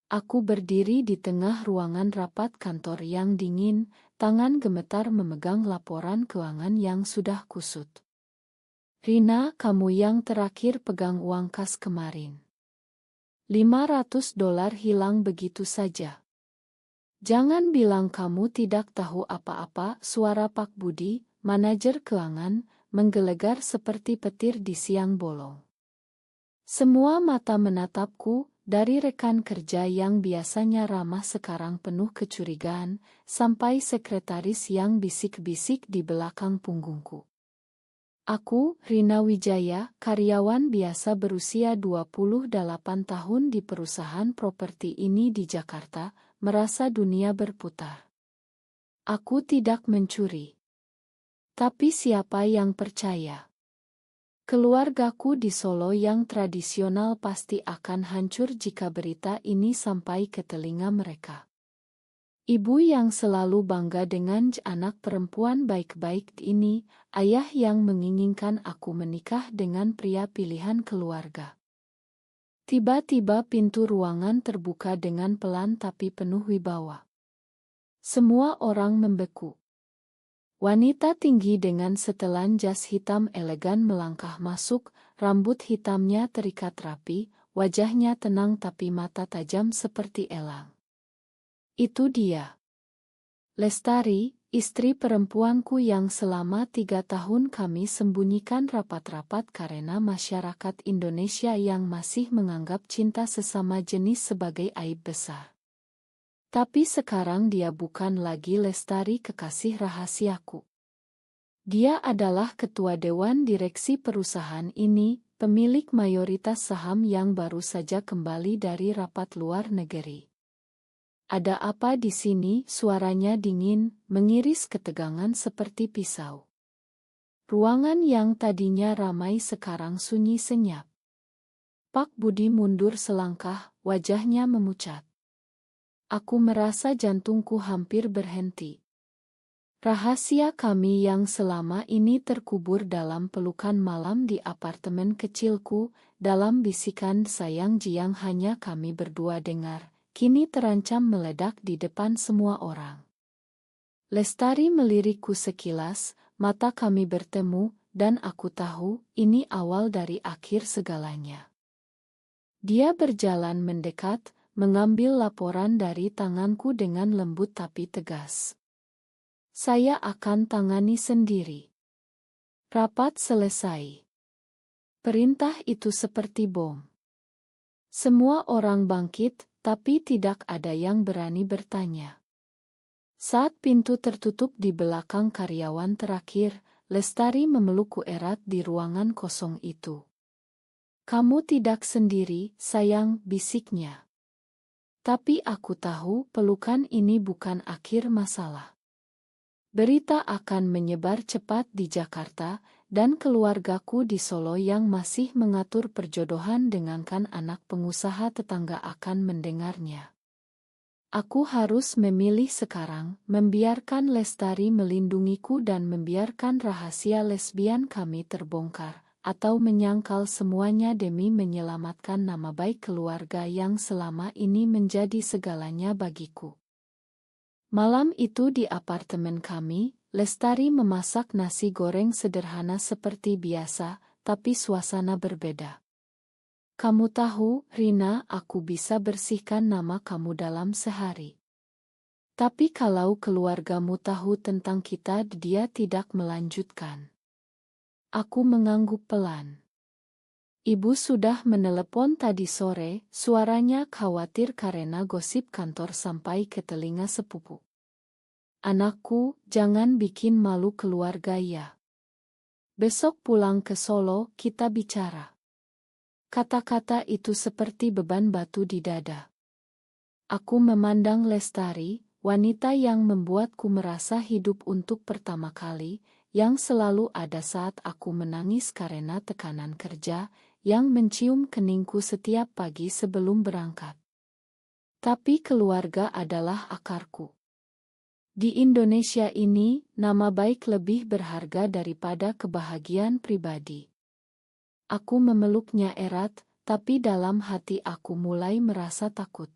Aku berdiri di tengah ruangan rapat kantor yang dingin, tangan gemetar memegang laporan keuangan yang sudah kusut. Rina, kamu yang terakhir pegang uang kas kemarin. $500 hilang begitu saja. Jangan bilang kamu tidak tahu apa-apa, suara Pak Budi, manajer keuangan, menggelegar seperti petir di siang bolong. Semua mata menatapku, dari rekan kerja yang biasanya ramah sekarang penuh kecurigaan, sampai sekretaris yang bisik-bisik di belakang punggungku. Aku, Rina Wijaya, karyawan biasa berusia 28 tahun di perusahaan properti ini di Jakarta, merasa dunia berputar. Aku tidak mencuri. Tapi siapa yang percaya? Keluargaku di Solo yang tradisional pasti akan hancur jika berita ini sampai ke telinga mereka. Ibu yang selalu bangga dengan anak perempuan baik-baik ini, ayah yang menginginkan aku menikah dengan pria pilihan keluarga. Tiba-tiba pintu ruangan terbuka dengan pelan tapi penuh wibawa. Semua orang membeku. Wanita tinggi dengan setelan jas hitam elegan melangkah masuk, rambut hitamnya terikat rapi, wajahnya tenang tapi mata tajam seperti elang. Itu dia. Lestari, istri perempuanku yang selama 3 tahun kami sembunyikan rapat-rapat karena masyarakat Indonesia yang masih menganggap cinta sesama jenis sebagai aib besar. Tapi sekarang dia bukan lagi Lestari kekasih rahasiaku. Dia adalah ketua dewan direksi perusahaan ini, pemilik mayoritas saham yang baru saja kembali dari rapat luar negeri. Ada apa di sini? Suaranya dingin, mengiris ketegangan seperti pisau. Ruangan yang tadinya ramai sekarang sunyi senyap. Pak Budi mundur selangkah, wajahnya memucat. Aku merasa jantungku hampir berhenti. Rahasia kami yang selama ini terkubur dalam pelukan malam di apartemen kecilku, dalam bisikan sayang yang hanya kami berdua dengar, kini terancam meledak di depan semua orang. Lestari melirikku sekilas, mata kami bertemu, dan aku tahu ini awal dari akhir segalanya. Dia berjalan mendekat, mengambil laporan dari tanganku dengan lembut tapi tegas. Saya akan tangani sendiri. Rapat selesai. Perintah itu seperti bom. Semua orang bangkit, tapi tidak ada yang berani bertanya. Saat pintu tertutup di belakang karyawan terakhir, Lestari memelukku erat di ruangan kosong itu. Kamu tidak sendiri, sayang, bisiknya. Tapi aku tahu pelukan ini bukan akhir masalah. Berita akan menyebar cepat di Jakarta, dan keluargaku di Solo yang masih mengatur perjodohan dengankan anak pengusaha tetangga akan mendengarnya. Aku harus memilih sekarang, membiarkan Lestari melindungiku dan membiarkan rahasia lesbian kami terbongkar, atau menyangkal semuanya demi menyelamatkan nama baik keluarga yang selama ini menjadi segalanya bagiku. Malam itu di apartemen kami, Lestari memasak nasi goreng sederhana seperti biasa, tapi suasana berbeda. Kamu tahu, Rina, aku bisa bersihkan nama kamu dalam sehari. Tapi kalau keluargamu tahu tentang kita, dia tidak melanjutkan. Aku mengangguk pelan. Ibu sudah menelepon tadi sore, suaranya khawatir karena gosip kantor sampai ke telinga sepupu. Anakku, jangan bikin malu keluarga ya. Besok pulang ke Solo, kita bicara. Kata-kata itu seperti beban batu di dada. Aku memandang Lestari, wanita yang membuatku merasa hidup untuk pertama kali, yang selalu ada saat aku menangis karena tekanan kerja, yang mencium keningku setiap pagi sebelum berangkat. Tapi keluarga adalah akarku. Di Indonesia ini, nama baik lebih berharga daripada kebahagiaan pribadi. Aku memeluknya erat, tapi dalam hati aku mulai merasa takut.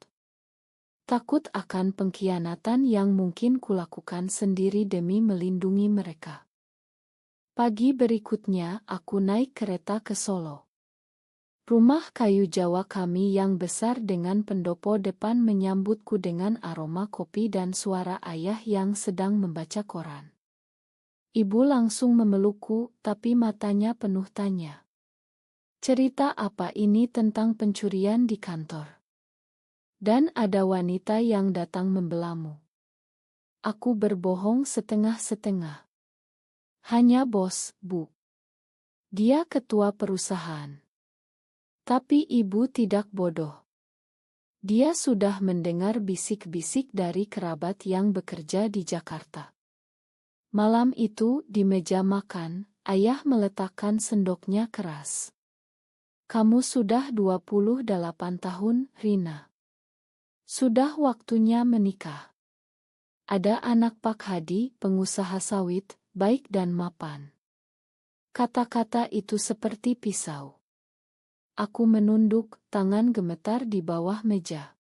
Takut akan pengkhianatan yang mungkin kulakukan sendiri demi melindungi mereka. Pagi berikutnya aku naik kereta ke Solo. Rumah kayu Jawa kami yang besar dengan pendopo depan menyambutku dengan aroma kopi dan suara ayah yang sedang membaca koran. Ibu langsung memelukku, tapi matanya penuh tanya. Cerita apa ini tentang pencurian di kantor? Dan ada wanita yang datang membelamu. Aku berbohong setengah-setengah. Hanya bos, Bu. Dia ketua perusahaan. Tapi ibu tidak bodoh. Dia sudah mendengar bisik-bisik dari kerabat yang bekerja di Jakarta. Malam itu di meja makan, ayah meletakkan sendoknya keras. Kamu sudah 28 tahun, Rina. Sudah waktunya menikah. Ada anak Pak Hadi, pengusaha sawit, baik dan mapan. Kata-kata itu seperti pisau. Aku menunduk, tangan gemetar di bawah meja.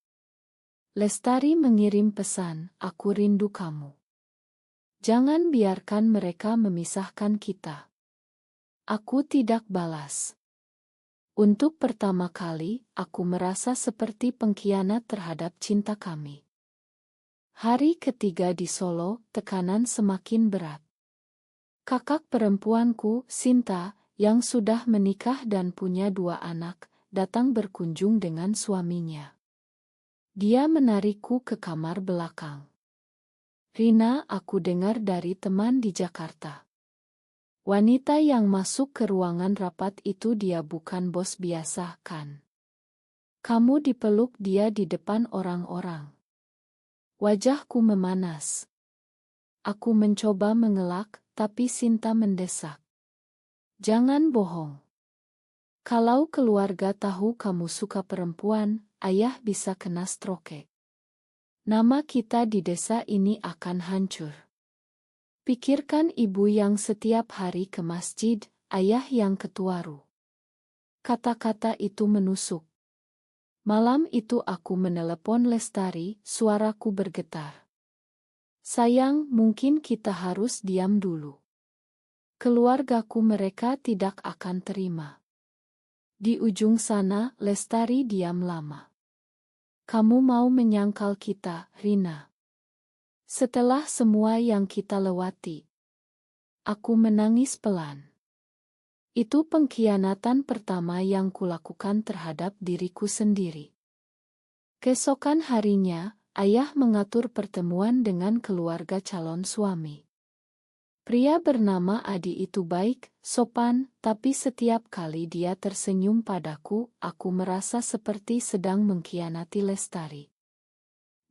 Lestari mengirim pesan, aku rindu kamu. Jangan biarkan mereka memisahkan kita. Aku tidak balas. Untuk pertama kali, aku merasa seperti pengkhianat terhadap cinta kami. Hari ketiga di Solo, tekanan semakin berat. Kakak perempuanku, Sinta, yang sudah menikah dan punya 2 anak, datang berkunjung dengan suaminya. Dia menarikku ke kamar belakang. Rina, aku dengar dari teman di Jakarta. Wanita yang masuk ke ruangan rapat itu dia bukan bos biasa, kan? Kamu dipeluk dia di depan orang-orang. Wajahku memanas. Aku mencoba mengelak, tapi Sinta mendesak. Jangan bohong. Kalau keluarga tahu kamu suka perempuan, ayah bisa kena stroke. Nama kita di desa ini akan hancur. Pikirkan ibu yang setiap hari ke masjid, ayah yang ketuaru. Kata-kata itu menusuk. Malam itu aku menelepon Lestari, suaraku bergetar. Sayang, mungkin kita harus diam dulu. Keluargaku mereka tidak akan terima. Di ujung sana, Lestari diam lama. Kamu mau menyangkal kita, Rina. Setelah semua yang kita lewati, aku menangis pelan. Itu pengkhianatan pertama yang kulakukan terhadap diriku sendiri. Keesokan harinya, ayah mengatur pertemuan dengan keluarga calon suami. Pria bernama Adi itu baik, sopan, tapi setiap kali dia tersenyum padaku, aku merasa seperti sedang mengkhianati Lestari.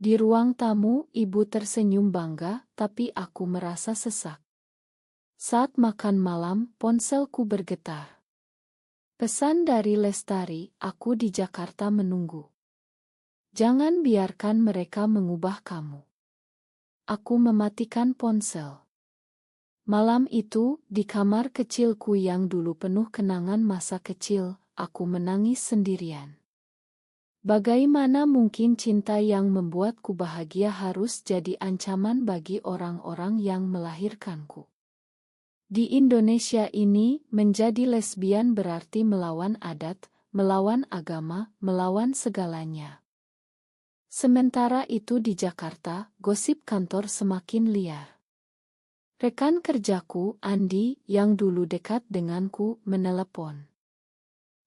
Di ruang tamu, ibu tersenyum bangga, tapi aku merasa sesak. Saat makan malam, ponselku bergetar. Pesan dari Lestari, aku di Jakarta menunggu. Jangan biarkan mereka mengubah kamu. Aku mematikan ponsel. Malam itu, di kamar kecilku yang dulu penuh kenangan masa kecil, aku menangis sendirian. Bagaimana mungkin cinta yang membuatku bahagia harus jadi ancaman bagi orang-orang yang melahirkanku? Di Indonesia ini, menjadi lesbian berarti melawan adat, melawan agama, melawan segalanya. Sementara itu di Jakarta, gosip kantor semakin liar. Rekan kerjaku, Andi, yang dulu dekat denganku, menelepon.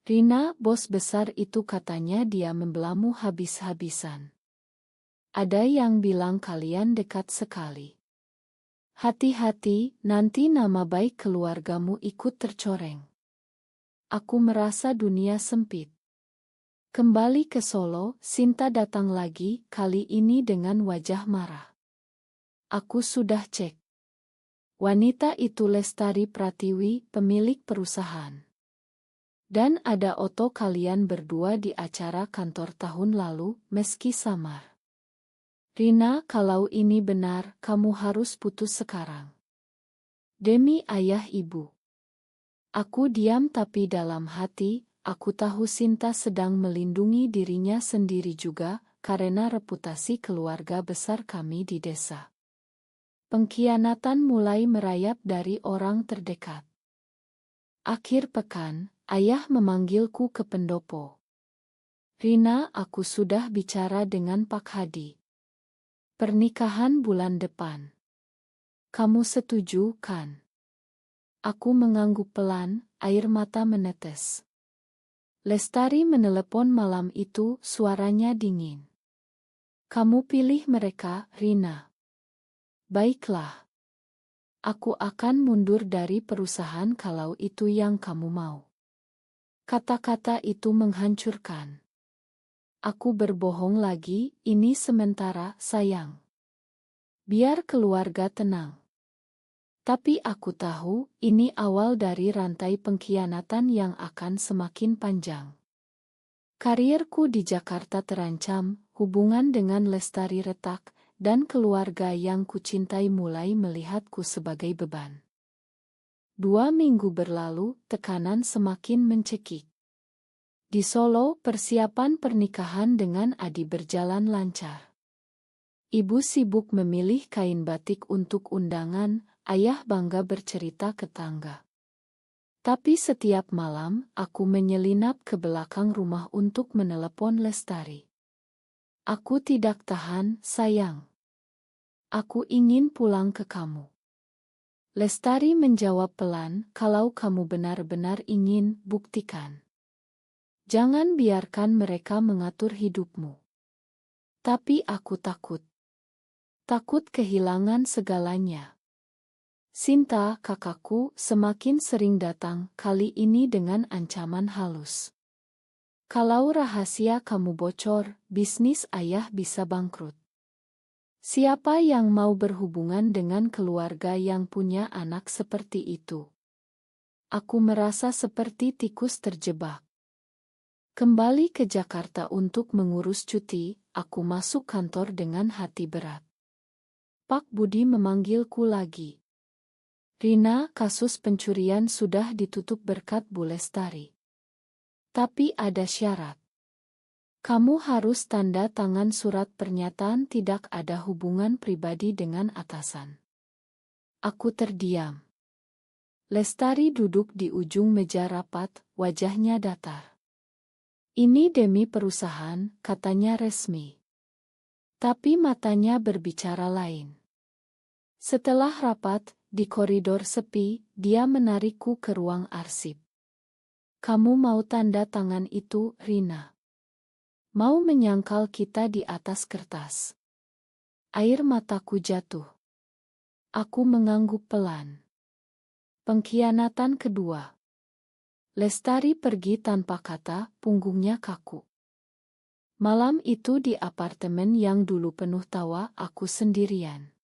Rina, bos besar itu katanya dia membelamu habis-habisan. Ada yang bilang kalian dekat sekali. Hati-hati, nanti nama baik keluargamu ikut tercoreng. Aku merasa dunia sempit. Kembali ke Solo, Sinta datang lagi, kali ini dengan wajah marah. Aku sudah cek. Wanita itu Lestari Pratiwi, pemilik perusahaan. Dan ada foto kalian berdua di acara kantor tahun lalu, meski samar. Rina, kalau ini benar, kamu harus putus sekarang. Demi ayah ibu. Aku diam tapi dalam hati, aku tahu Sinta sedang melindungi dirinya sendiri juga, karena reputasi keluarga besar kami di desa. Pengkhianatan mulai merayap dari orang terdekat. Akhir pekan, ayah memanggilku ke pendopo. Rina, aku sudah bicara dengan Pak Hadi. Pernikahan bulan depan. Kamu setuju, kan? Aku mengangguk pelan, air mata menetes. Lestari menelepon malam itu, suaranya dingin. Kamu pilih mereka, Rina. Baiklah. Aku akan mundur dari perusahaan kalau itu yang kamu mau. Kata-kata itu menghancurkan. Aku berbohong lagi, ini sementara, sayang. Biar keluarga tenang. Tapi aku tahu, ini awal dari rantai pengkhianatan yang akan semakin panjang. Karirku di Jakarta terancam, hubungan dengan Lestari retak, dan keluarga yang kucintai mulai melihatku sebagai beban. 2 minggu berlalu, tekanan semakin mencekik. Di Solo, persiapan pernikahan dengan Adi berjalan lancar. Ibu sibuk memilih kain batik untuk undangan, ayah bangga bercerita ke tangga. Tapi setiap malam, aku menyelinap ke belakang rumah untuk menelepon Lestari. Aku tidak tahan, sayang. Aku ingin pulang ke kamu. Lestari menjawab pelan, kalau kamu benar-benar ingin, buktikan. Jangan biarkan mereka mengatur hidupmu. Tapi aku takut. Takut kehilangan segalanya. Sinta, kakakku, semakin sering datang, kali ini dengan ancaman halus. Kalau rahasia kamu bocor, bisnis ayah bisa bangkrut. Siapa yang mau berhubungan dengan keluarga yang punya anak seperti itu? Aku merasa seperti tikus terjebak. Kembali ke Jakarta untuk mengurus cuti, aku masuk kantor dengan hati berat. Pak Budi memanggilku lagi. Rina, kasus pencurian sudah ditutup berkat Bu Lestari. Tapi ada syarat. Kamu harus tanda tangan surat pernyataan tidak ada hubungan pribadi dengan atasan. Aku terdiam. Lestari duduk di ujung meja rapat, wajahnya datar. Ini demi perusahaan, katanya resmi. Tapi matanya berbicara lain. Setelah rapat, di koridor sepi, dia menarikku ke ruang arsip. Kamu mau tanda tangan itu, Rina? Mau menyangkal kita di atas kertas? Air mataku jatuh. Aku mengangguk pelan. Pengkhianatan kedua. Lestari pergi tanpa kata, punggungnya kaku. Malam itu di apartemen yang dulu penuh tawa, aku sendirian.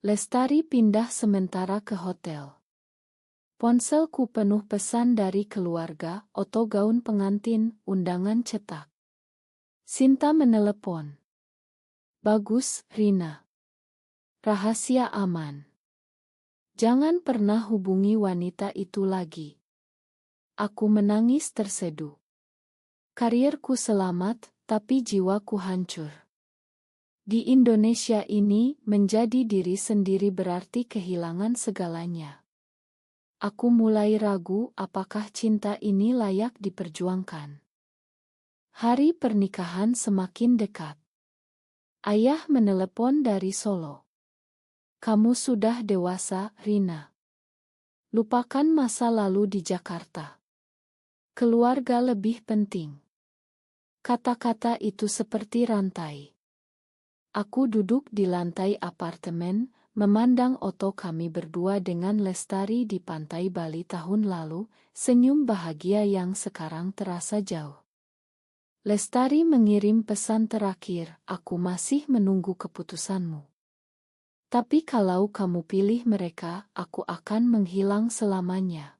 Lestari pindah sementara ke hotel. Ponselku penuh pesan dari keluarga, oto gaun pengantin, undangan cetak. Sinta menelepon. Bagus, Rina. Rahasia aman. Jangan pernah hubungi wanita itu lagi. Aku menangis terseduh. Karirku selamat, tapi jiwaku hancur. Di Indonesia ini, menjadi diri sendiri berarti kehilangan segalanya. Aku mulai ragu apakah cinta ini layak diperjuangkan. Hari pernikahan semakin dekat. Ayah menelepon dari Solo. Kamu sudah dewasa, Rina. Lupakan masa lalu di Jakarta. Keluarga lebih penting. Kata-kata itu seperti rantai. Aku duduk di lantai apartemen, memandang oto kami berdua dengan Lestari di pantai Bali tahun lalu, senyum bahagia yang sekarang terasa jauh. Lestari mengirim pesan terakhir, aku masih menunggu keputusanmu. Tapi kalau kamu pilih mereka, aku akan menghilang selamanya.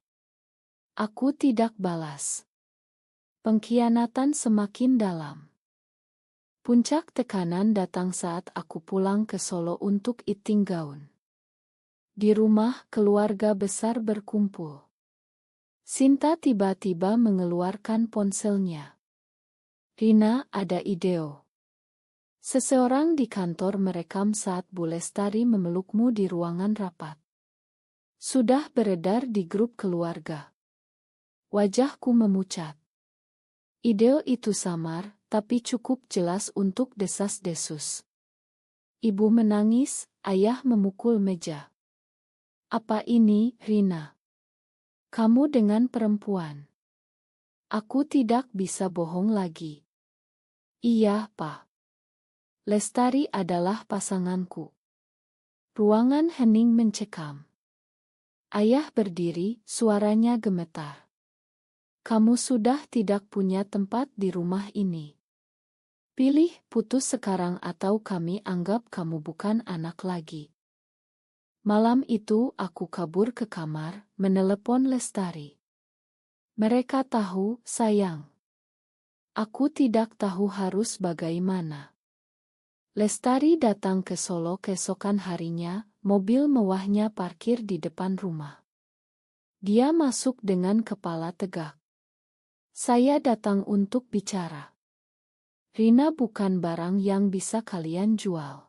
Aku tidak balas. Pengkhianatan semakin dalam. Puncak tekanan datang saat aku pulang ke Solo untuk fitting gaun. Di rumah, keluarga besar berkumpul. Sinta tiba-tiba mengeluarkan ponselnya. Rina, ada ide. Seseorang di kantor merekam saat Bu Lestari memelukmu di ruangan rapat. Sudah beredar di grup keluarga. Wajahku memucat. Ide itu samar, tapi cukup jelas untuk desas-desus. Ibu menangis, ayah memukul meja. Apa ini, Rina? Kamu dengan perempuan. Aku tidak bisa bohong lagi. Iya, Pak. Lestari adalah pasanganku. Ruangan hening mencekam. Ayah berdiri, suaranya gemetar. Kamu sudah tidak punya tempat di rumah ini. Pilih putus sekarang atau kami anggap kamu bukan anak lagi. Malam itu aku kabur ke kamar, menelepon Lestari. Mereka tahu, sayang. Aku tidak tahu harus bagaimana. Lestari datang ke Solo keesokan harinya, mobil mewahnya parkir di depan rumah. Dia masuk dengan kepala tegak. Saya datang untuk bicara. Rina bukan barang yang bisa kalian jual.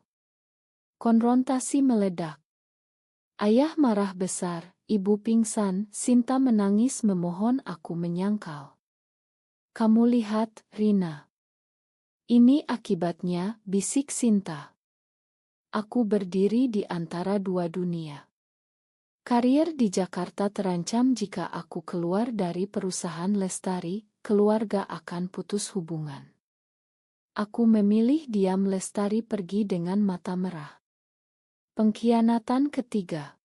Konfrontasi meledak. Ayah marah besar, ibu pingsan, Sinta menangis memohon aku menyangkal. Kamu lihat, Rina. Ini akibatnya, bisik Sinta. Aku berdiri di antara dua dunia. Karier di Jakarta terancam jika aku keluar dari perusahaan Lestari, keluarga akan putus hubungan. Aku memilih diam. Lestari pergi dengan mata merah. Pengkhianatan ketiga.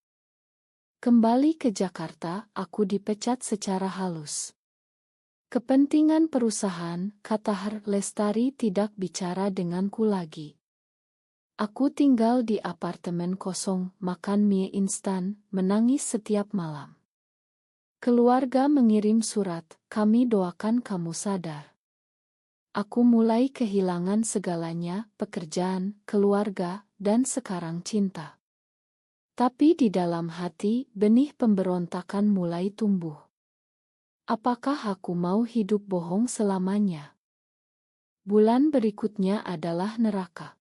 Kembali ke Jakarta, aku dipecat secara halus. Kepentingan perusahaan, kata Lestari tidak bicara denganku lagi. Aku tinggal di apartemen kosong, makan mie instan, menangis setiap malam. Keluarga mengirim surat, kami doakan kamu sadar. Aku mulai kehilangan segalanya, pekerjaan, keluarga, dan sekarang cinta. Tapi di dalam hati, benih pemberontakan mulai tumbuh. Apakah aku mau hidup bohong selamanya? Bulan berikutnya adalah neraka.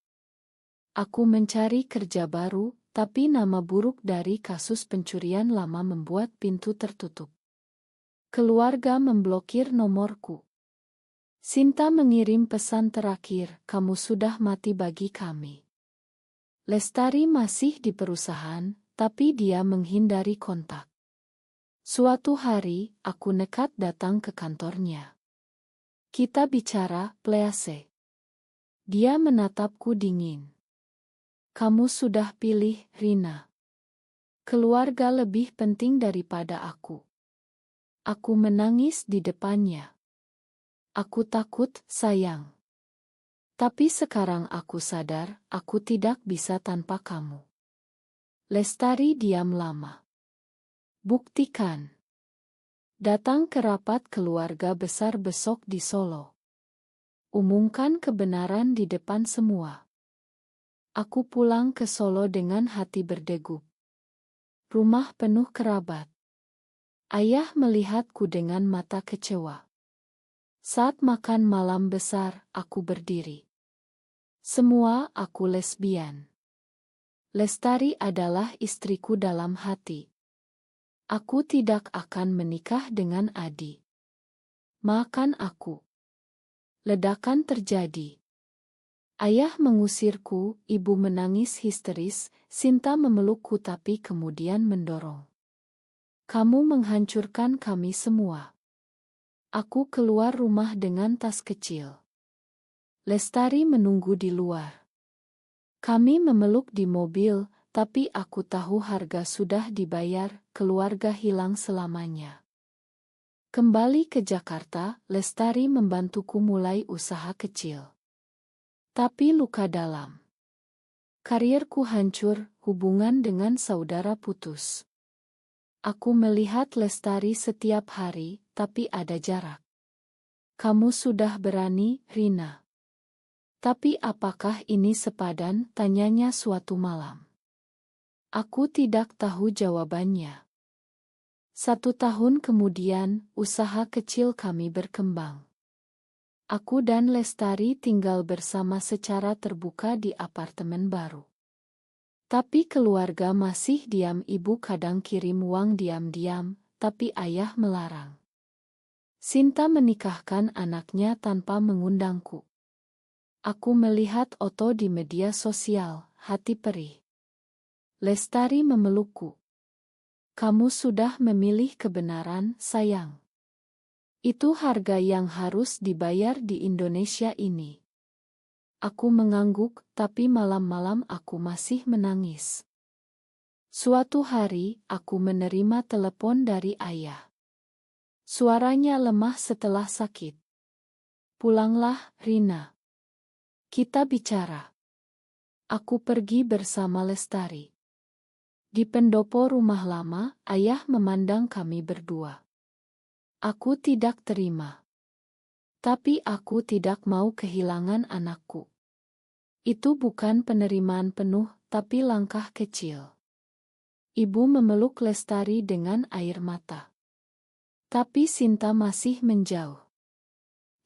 Aku mencari kerja baru, tapi nama buruk dari kasus pencurian lama membuat pintu tertutup. Keluarga memblokir nomorku. Sinta mengirim pesan terakhir, kamu sudah mati bagi kami. Lestari masih di perusahaan, tapi dia menghindari kontak. Suatu hari, aku nekat datang ke kantornya. Kita bicara, please. Dia menatapku dingin. Kamu sudah pilih, Rina. Keluarga lebih penting daripada aku. Aku menangis di depannya. Aku takut, sayang. Tapi sekarang aku sadar, aku tidak bisa tanpa kamu. Lestari diam lama. Buktikan. Datang ke rapat keluarga besar besok di Solo. Umumkan kebenaran di depan semua. Aku pulang ke Solo dengan hati berdegup. Rumah penuh kerabat. Ayah melihatku dengan mata kecewa. Saat makan malam besar, aku berdiri. Semua aku lesbian. Lestari adalah istriku dalam hati. Aku tidak akan menikah dengan Adi. Maafkan aku. Ledakan terjadi. Ayah mengusirku, ibu menangis histeris, Sinta memelukku tapi kemudian mendorong. Kamu menghancurkan kami semua. Aku keluar rumah dengan tas kecil. Lestari menunggu di luar. Kami memeluk di mobil, tapi aku tahu harga sudah dibayar, keluarga hilang selamanya. Kembali ke Jakarta, Lestari membantuku mulai usaha kecil. Tapi luka dalam. Karierku hancur, hubungan dengan saudara putus. Aku melihat Lestari setiap hari, tapi ada jarak. Kamu sudah berani, Rina. Tapi apakah ini sepadan? Tanyanya suatu malam. Aku tidak tahu jawabannya. 1 tahun kemudian, usaha kecil kami berkembang. Aku dan Lestari tinggal bersama secara terbuka di apartemen baru. Tapi keluarga masih diam. Ibu kadang kirim uang diam-diam, tapi ayah melarang. Sinta menikahkan anaknya tanpa mengundangku. Aku melihat Otto di media sosial, hati perih. Lestari memelukku. Kamu sudah memilih kebenaran, sayang. Itu harga yang harus dibayar di Indonesia ini. Aku mengangguk, tapi malam-malam aku masih menangis. Suatu hari, aku menerima telepon dari ayah. Suaranya lemah setelah sakit. Pulanglah, Rina. Kita bicara. Aku pergi bersama Lestari. Di pendopo rumah lama, ayah memandang kami berdua. Aku tidak terima. Tapi aku tidak mau kehilangan anakku. Itu bukan penerimaan penuh, tapi langkah kecil. Ibu memeluk Lestari dengan air mata. Tapi Sinta masih menjauh.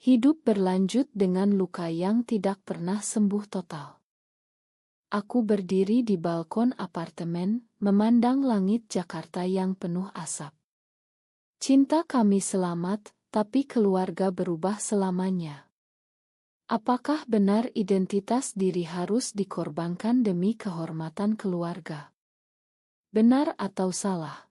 Hidup berlanjut dengan luka yang tidak pernah sembuh total. Aku berdiri di balkon apartemen, memandang langit Jakarta yang penuh asap. Cinta kami selamat, tapi keluarga berubah selamanya. Apakah benar identitas diri harus dikorbankan demi kehormatan keluarga? Benar atau salah?